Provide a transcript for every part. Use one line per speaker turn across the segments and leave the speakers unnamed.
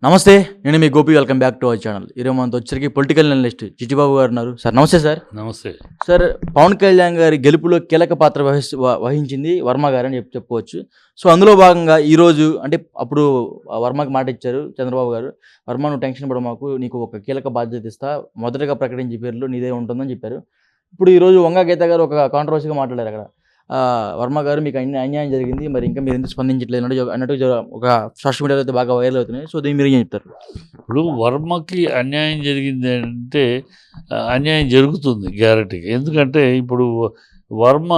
నమస్తే. నేను మీ Gopi. Welcome back to our channel. ఈరోజు మనతో వచ్చరికి పొలిటికల్ అనలిస్ట్ చిట్టిబాబు గారు ఉన్నారు. సార్ నమస్తే సార్.
నమస్తే
సార్, పవన్ కళ్యాణ్ గారి గెలుపులో కీలక పాత్ర వహించింది వర్మ గారు అని చెప్పుకోవచ్చు. సో అందులో భాగంగా ఈరోజు అంటే అప్పుడు వర్మకి మాట ఇచ్చారు చంద్రబాబు గారు, వర్మ నువ్వు టెన్షన్ పడ మాకు, నీకు ఒక కీలక బాధ్యత ఇస్తా, మొదటగా ప్రకటించే పేర్లు నీదే ఉంటుందని చెప్పారు. ఇప్పుడు ఈరోజు వంగా గీత గారు ఒక కాంట్రవర్సీగా మాట్లాడారు అక్కడ. వర్మ గారు మీకు అన్యాయం జరిగింది, మరి ఇంకా మీరు ఎందుకు స్పందించట్లేదు అన్నట్టు ఒక సోషల్ మీడియాలో అయితే బాగా వైరల్ అవుతున్నాయి. సో దీన్ని మీరు ఏం చెప్తారు?
ఇప్పుడు వర్మకి అన్యాయం జరిగింది అంటే అన్యాయం జరుగుతుంది గ్యారెంటీగా. ఎందుకంటే ఇప్పుడు వర్మ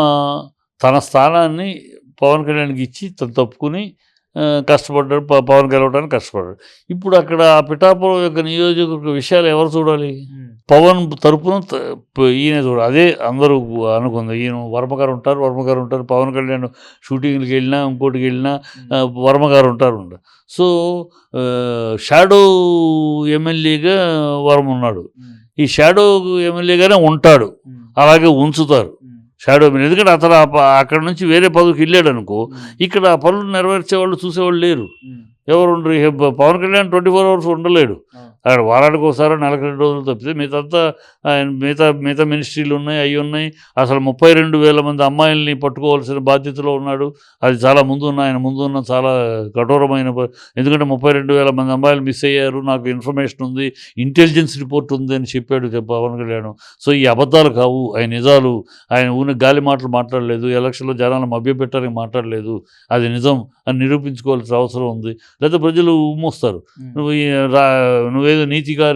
తన స్థానాన్ని పవన్ కళ్యాణ్కి ఇచ్చి తను తప్పుకుని కష్టపడ్డాడు, పవన్ గెలవడానికి కష్టపడ్డాడు. ఇప్పుడు అక్కడ పిఠాపురం యొక్క నియోజకవర్గ విషయాలు ఎవరు చూడాలి? పవన్ తరపున ఈయన చూడాలి. అదే అందరూ అనుకుంది. ఈయన వర్మగారు ఉంటారు, పవన్ కళ్యాణ్ షూటింగ్కి వెళ్ళినా ఇంకోటికి వెళ్ళినా వర్మగారు ఉంటారు. సో షాడో ఎమ్మెల్యేగా వర్మ ఉన్నాడు. ఈ షాడో ఎమ్మెల్యేగానే ఉంటాడు, అలాగే ఉంచుతారు షాడో ఎమ్మెల్యే. ఎందుకంటే అతను అక్కడ నుంచి వేరే పదవికి వెళ్ళాడు అనుకో, ఇక్కడ ఆ పనులు నెరవేర్చేవాళ్ళు చూసేవాళ్ళు లేరు. ఎవరు ఉండరు? పవన్ కళ్యాణ్ 24 hours ఉండలేడు. అక్కడ వారానికి ఒకసారి, నెలకు 2 రోజులు తప్పితే మిగతా మిగతా మినిస్ట్రీలు ఉన్నాయి, అవి ఉన్నాయి. అసలు 32,000 మంది అమ్మాయిల్ని పట్టుకోవాల్సిన బాధ్యతలో ఉన్నాడు. అది చాలా ఆయన ముందున్న చాలా కఠోరమైన. ఎందుకంటే 32,000 మంది అమ్మాయిలు మిస్ అయ్యారు, నాకు ఇన్ఫర్మేషన్ ఉంది, ఇంటెలిజెన్స్ రిపోర్ట్ ఉంది అని చెప్పాడు పవన్ కళ్యాణ్. సో ఈ అబద్ధాలు కావు, ఆయన నిజాలు. ఆయన ఊరిని గాలి మాటలు మాట్లాడలేదు, ఎలక్షన్లో జనాలను మభ్యపెట్టడానికి మాట్లాడలేదు, అది నిజం అని నిరూపించుకోవాల్సిన అవసరం ఉంది. లేకపోతే ప్రజలు ఉమ్మొస్తారు, నువ్వేదో నీతిగా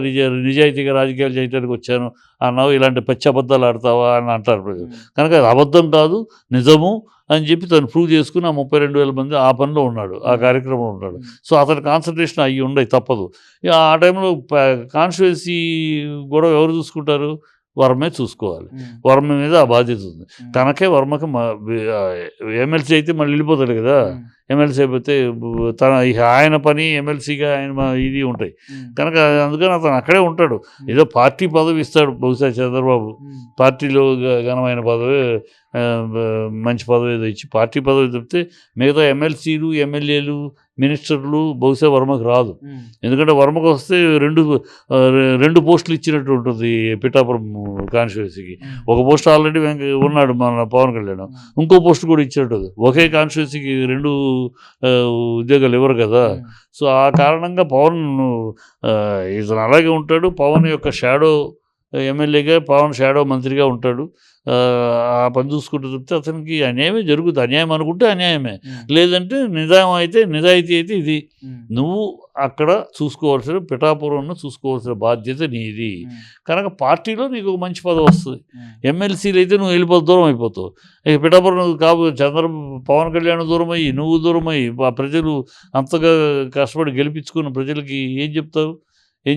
నిజాయితీగా రాజకీయాలు చేయడానికి వచ్చాను అన్నావు, ఇలాంటి పచ్చి అబద్ధాలు ఆడతావా అని అంటారు ప్రజలు. కనుక అది అబద్ధం కాదు, నిజము అని చెప్పి తను ప్రూవ్ చేసుకుని ఆ 32,000 మంది ఆ పనిలో ఉన్నాడు, ఆ కార్యక్రమంలో ఉన్నాడు. సో అతని కాన్సన్ట్రేషన్ అయ్యి ఉండవు, తప్పదు. ఆ టైంలో కాన్స్టిట్యుయెన్సీ గొడవ ఎవరు చూసుకుంటారు? వర్మే చూసుకోవాలి. వర్మ మీద ఆ బాధ్యత ఉంది. తనకే వర్మకి ఎమ్మెల్సీ అయితే మళ్ళీ వెళ్ళిపోతాడు కదా. ఎమ్మెల్సీ అయిపోతే ఆయన పని ఎమ్మెల్సీగా ఆయన ఇది ఉంటాయి కనుక అందుకని అతను అక్కడే ఉంటాడు. ఏదో పార్టీ పదవి ఇస్తాడు బహుశా చంద్రబాబు, పార్టీలో ఘనమైన పదవి, మంచి పదవి ఏదో ఇచ్చి పార్టీ పదవి చెప్తే మిగతా ఎమ్మెల్సీలు, ఎమ్మెల్యేలు, మినిస్టర్లు బహుశా వర్మకు రాదు. ఎందుకంటే వర్మకు వస్తే రెండు పోస్టులు ఇచ్చినట్టు ఉంటుంది పిఠాపురం కాన్స్టిట్యున్సీకి. ఒక పోస్ట్ ఆల్రెడీ ఉన్నాడు మన పవన్ కళ్యాణ్, ఇంకో పోస్ట్ కూడా ఇచ్చినట్టు. ఒకే కాన్స్టిట్యున్సీకి 2 ఉద్యోగాలు ఇవ్వరు కదా. సో ఆ కారణంగా పవన్ ఇతను అలాగే ఉంటాడు. పవన్ యొక్క షాడో ఎమ్మెల్యేగా, పవన్ షాడో మంత్రిగా ఉంటాడు. ఆ పని చూసుకుంటూ చెప్తే అతనికి అన్యాయమే జరుగుతుంది. అన్యాయం అనుకుంటే అన్యాయమే, లేదంటే నిజాయితీ అయితే ఇది. నువ్వు అక్కడ చూసుకోవాల్సిన, పిఠాపురంను చూసుకోవాల్సిన బాధ్యత నీది. కనుక పార్టీలో నీకు ఒక మంచి పదవి వస్తుంది. ఎమ్మెల్సీలు అయితే నువ్వు దూరం అయిపోతావు. ఇక పిఠాపురం పవన్ కళ్యాణ్ దూరం అయ్యి, నువ్వు దూరం అయ్యి, ప్రజలు అంతగా కష్టపడి గెలిపించుకున్న ప్రజలకి ఏం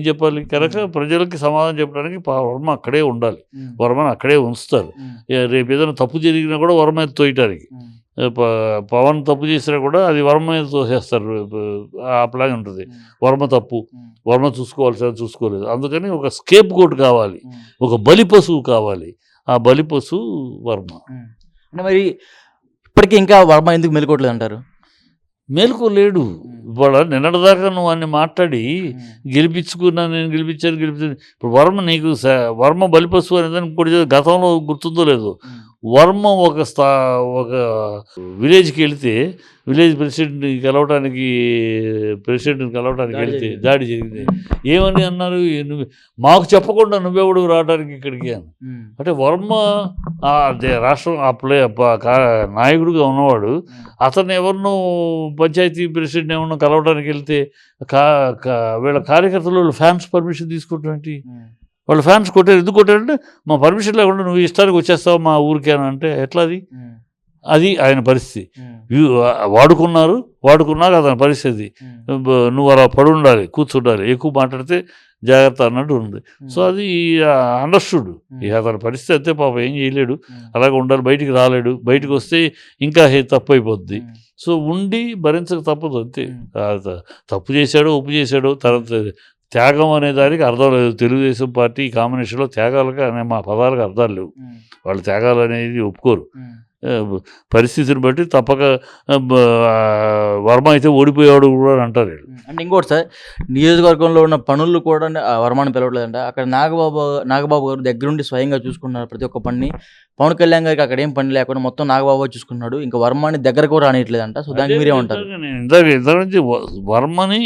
చెప్పాలి? కనుక ప్రజలకి సమాధానం చెప్పడానికి వర్మ అక్కడే ఉండాలి, వర్మను అక్కడే ఉంచుతారు. రేపు ఏదైనా తప్పు జరిగినా కూడా వర్మ మీద తోయటానికి, పవన్ తప్పు చేసినా కూడా అది వర్మ మీద తోసేస్తారు. అట్లాగే ఉంటుంది. వర్మ చూసుకోలేదు. అందుకని ఒక స్కేప్ కోట్ కావాలి, ఒక బలి పశువు కావాలి. ఆ బలి పశువు వర్మ.
అంటే మరి ఇప్పటికీ ఇంకా వర్మ ఎందుకు మెలుకోవట్లేదు అంటారు?
మేలుకోలేడు. ఇవాళ నిన్నటిదాకా నువ్వు అన్ని మాట్లాడి నేను గెలిపించాను. ఇప్పుడు వర్మ బలిపశువు అనేది ఇంకోటి గతంలో గుర్తుందో లేదో, వర్మ ఒక విలేజ్కి వెళితే, విలేజ్ ప్రెసిడెంట్ని కలవడానికి వెళితే దాడి జరిగింది. ఏమని అన్నారు? మాకు చెప్పకుండా నువ్వెవడు రావడానికి ఇక్కడికి అని. అంటే వర్మ రాష్ట్రం నాయకుడిగా ఉన్నవాడు, అతను ఎవరినో పంచాయతీ ప్రెసిడెంట్ ఏమన్నా కలవడానికి వెళ్తే వీళ్ళ కార్యకర్తలు ఫ్యాన్స్ పర్మిషన్ తీసుకుంటారంటే, వాళ్ళు ఫ్యాన్స్ కొట్టారు. ఎందుకు కొట్టారంటే మా పర్మిషన్ లేకుండా నువ్వు ఇష్టానికి వచ్చేస్తావు మా ఊరికే అని అంటే ఎట్లా? అది ఆయన పరిస్థితి. వాడుకున్నాక అతని పరిస్థితి. నువ్వు అలా పడి ఉండాలి, కూర్చుండాలి, ఎక్కువ మాట్లాడితే జాగ్రత్త అన్నట్టు ఉంది. సో అది అండర్స్టూడ్. ఇక అతని పరిస్థితి అయితే పాపం ఏం చేయలేడు, అలాగే ఉండాలి. బయటికి రాలేడు, బయటకు వస్తే ఇంకా తప్పు అయిపోద్ది. సో ఉండి భరించక తప్పదు అంతే. తప్పు చేశాడో ఒప్పు చేశాడో తర్వాత త్యాగం అనే దానికి అర్థం లేదు. తెలుగుదేశం పార్టీ కాంబినేషన్లో త్యాగాలకు మా పదాలకు అర్థాలు లేవు. వాళ్ళు త్యాగాలు అనేది ఒప్పుకోరు. పరిస్థితిని బట్టి తప్పక వర్మ అయితే ఓడిపోయాడు కూడా అని అంటారు వీళ్ళు.
అంటే ఇంకోటి సార్, నియోజకవర్గంలో ఉన్న పనులు కూడా వర్మని పిలవట్లేదంట. అక్కడ నాగబాబు గారు దగ్గరుండి స్వయంగా చూసుకున్నారు ప్రతి ఒక్క పని. పవన్ కళ్యాణ్ గారికి అక్కడ ఏం పని లేకుండా మొత్తం నాగబాబు చూసుకున్నాడు. ఇంకా వర్మని దగ్గర కూడా రానియట్లేదంట. సో దానికి మీరే ఉంటారు?
నేను ఇంత నుంచి వర్మని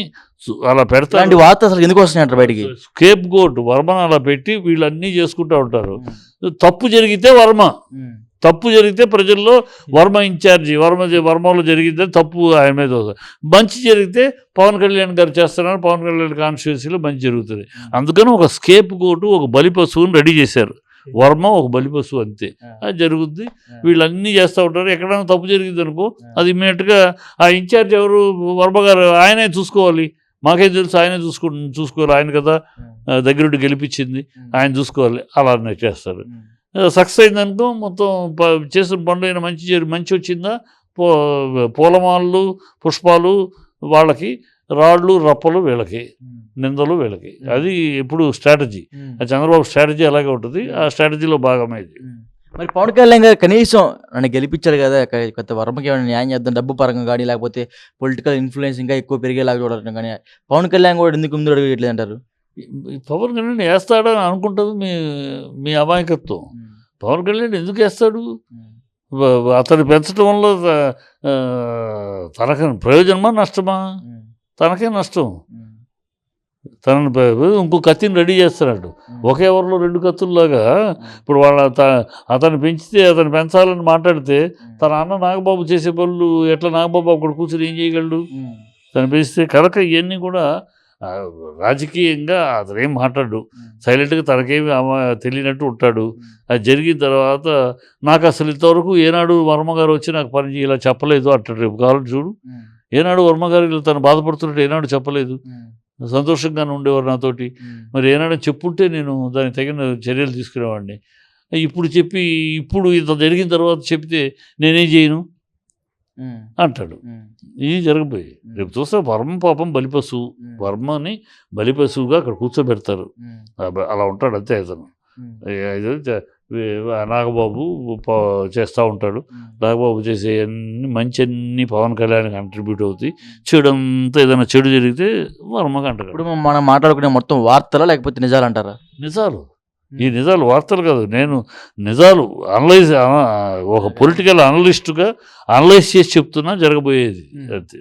అలా పెడతారు.
ఇలాంటి వార్త అసలు ఎందుకు వస్తున్నాయంటారు బయటికి?
స్కేప్ గోట్ వర్మని అలా పెట్టి వీళ్ళన్నీ చేసుకుంటూ ఉంటారు. తప్పు జరిగితే వర్మ, తప్పు జరిగితే ప్రజల్లో వర్మ ఇన్ఛార్జి, వర్మలో జరిగితే తప్పు ఆయన మీద వస్తుంది. మంచి జరిగితే పవన్ కళ్యాణ్ గారు చేస్తున్నారు, పవన్ కళ్యాణ్ కాన్స్టిట్యూన్సీలో మంచి జరుగుతుంది. అందుకని ఒక స్కేప్ గోటు, ఒక బలి పశువుని రెడీ చేశారు. వర్మ ఒక బలి పశువు, అంతే. అది జరుగుద్ది. వీళ్ళన్నీ చేస్తూ ఉంటారు. ఎక్కడైనా తప్పు జరిగింది అనుకో, అది ఇమ్మీడియట్గా ఆ ఇన్ఛార్జ్ ఎవరు, వర్మ గారు, ఆయనే చూసుకోవాలి. మాకేం తెలుసు, ఆయనే చూసుకోవాలి. ఆయన కదా దగ్గరుండి గెలిపించింది, ఆయన చూసుకోవాలి. అలానే చేస్తారు. సక్సెస్ అయిందనుకో మొత్తం చేసిన పనులు అయినా మంచి వచ్చిందా, పూలమాలలు పుష్పాలు వాళ్ళకి, రాళ్ళు రప్పలు వీళ్ళకి, నిందలు వీళ్ళకి. అది ఎప్పుడు స్ట్రాటజీ. చంద్రబాబు స్ట్రాటజీ అలాగే ఉంటుంది. ఆ స్ట్రాటజీలో భాగమే ఇది.
మరి పవన్ కళ్యాణ్ గారు కనీసం నన్ను గెలిపించారు కదా, కొత్త వర్మకి ఏమైనా న్యాయం చేద్దాం, డబ్బు పరంగా కానీ లేకపోతే పొలిటికల్ ఇన్ఫ్లుయెన్స్ ఇంకా ఎక్కువ పెరిగేలాగా చూడటం కానీ, పవన్ కళ్యాణ్ కూడా ఎందుకు ముందు అడగట్లేదు అంటారు?
పవన్ కళ్యాణ్ వేస్తాడని అనుకుంటుంది మీ అమాయకత్వం. పవన్ కళ్యాణ్ ఎందుకు వేస్తాడు? అతను పెంచడం వల్ల తనకి ప్రయోజనమా నష్టమా? తనకే నష్టం. తనని ఇంకో కత్తిని రెడీ చేస్తున్నాడు. ఒకే ఎవరిలో 2 కత్తుల్లాగా. ఇప్పుడు అతను పెంచితే, అతను పెంచాలని మాట్లాడితే తన అన్న నాగబాబు చేసే పనులు ఎట్లా నాగబాబు అక్కడ కూర్చొని ఏం చేయగలడు? తను పెంచితే కనుక ఇవన్నీ కూడా రాజకీయంగా అతను ఏం మాట్లాడు, సైలెంట్గా తనకేమి తెలియనట్టు ఉంటాడు. అది జరిగిన తర్వాత నాకు అసలు ఇంతవరకు ఏనాడు వర్మగారు వచ్చి నాకు పని ఇలా చెప్పలేదు అంటాడు. రేపు కావాలని చూడు, ఏనాడు వర్మగారు ఇలా తను బాధపడుతున్నట్టు ఏనాడు చెప్పలేదు, సంతోషంగానే ఉండేవారు నాతోటి. మరి ఏనాడు చెప్పుంటే నేను దానికి తగిన చర్యలు తీసుకునేవాడిని. ఇప్పుడు ఇంత జరిగిన తర్వాత చెప్తే నేనేం చేయను అంటాడు. ఇది జరగబోయి రేపు చూస్తే వర్మ పాపం బలిపశువు. వర్మని బలిపశువుగా అక్కడ కూర్చోబెడతారు. అలా ఉంటాడు అంతే. అతను నాగబాబు చేస్తూ ఉంటాడు. నాగబాబు చేసే అన్ని పవన్ కళ్యాణ్ కంట్రిబ్యూట్ అవుతాయి. చెడంతా ఏదైనా చెడు జరిగితే వర్మకి అంటారు.
ఇప్పుడు మనం మాట్లాడుకునే మొత్తం వార్తలా లేకపోతే నిజాలు అంటారా?
నిజాలు. ఈ నిజాలు వార్తలు కాదు, నేను నిజాలు ఒక పొలిటికల్ అనలిస్టుగా అనలైజ్ చేసి చెప్తున్నా జరగబోయేది అంతే.